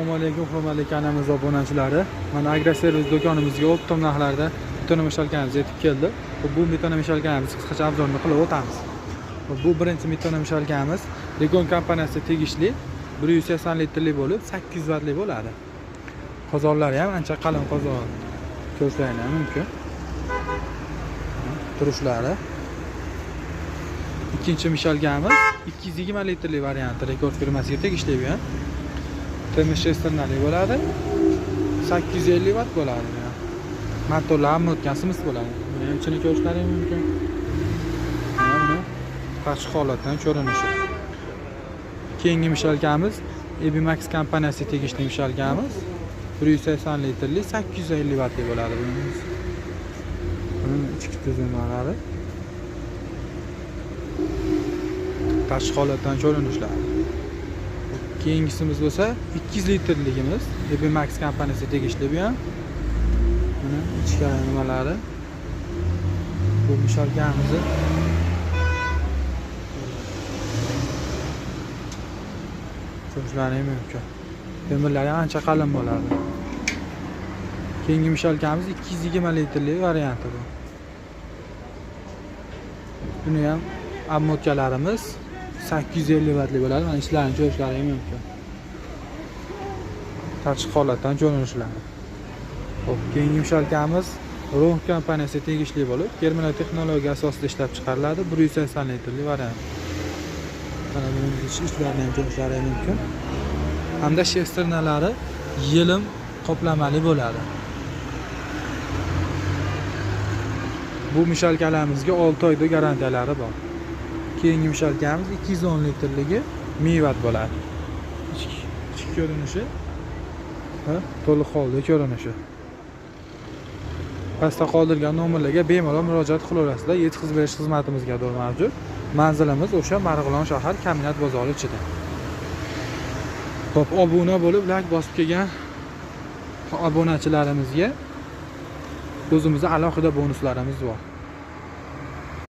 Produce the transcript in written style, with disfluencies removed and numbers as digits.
Assalomu alaykum hurmatli kanalimiz obunachilari. Mana Agroservis do'konimizga optim narxlarda beton mishalkamiz yetib keldi. Bu beton mishalkamiz qisqacha obzorni qilib o'tamiz. Bu birinchi beton mishalkamiz Regon kompaniyasiga tegishli 180 litrli bo'lib 800 vatli bo'ladi. Qozonlari ham ancha qalin qozon. Ko'rsatishlar mumkin. Turishlari. İkinci mishalkamiz 220 litrli varianti Rekord firmasiga tegishli bu ham. Temizlashtirnali bo'ladi. 850 watt bo'ladi. Motorlar ham o'tkazimiz bo'ladi. Buni ham ichini ko'rishlaring mumkin. Mana tashqi holatdan ko'rinishi. Keyingi mishalkamiz Ebimax kompaniyasiga tegishli mishalkamiz 180 litrli 850 wattli bo'ladi bunimiz. Buning ichki tizimlari tashqi holatdan ko'rinishlari. Keyingisimiz bo'lsa 200 litrligimiz Ebimax kompaniyasiga tegishli bu ham. Mana ichki nimalari. Bu mishalkamizni ko'rishlaring mumkin. Temirlari ancha qalin bo'ladi. Keyingi mishalkamiz 220 litrli varianti bu. Buni ham ammokalarimiz 850 wattli bo'ladi. Mana ishlarini ko'rishlaring mumkin. Tashqi holatdan ko'rinishlari. Xo'p, keyingi mishalkamiz Ron kompaniyasiga tegishli bo'lib, terminal texnologiya asosida ishlab chiqariladi. 180 litrli variant. Mana buning ishlarini ham ko'rishlaring mumkin. Hamda shesternalari yelim qoplamali bo'ladi. Bu mishalkalarimizga 6 oyda garantiyalari bor. Keyingi mishalkamiz 210 litrligi 1000 watt bo'ladi. Ichki ko'rinishi to'liq holda ko'rinishi. Pastda qoldirilgan nomerlarga bemalol murojaat qilaverasizlar. Yetkazib berish xizmatimizga mavjud. Manzilimiz o'sha Marg'ilon shahar Kombinat bozori ichida. Xo'p, obuna bo'lib, like bosib kelgan obunachilarimizga o'zimizda alohida bonuslarimiz bor.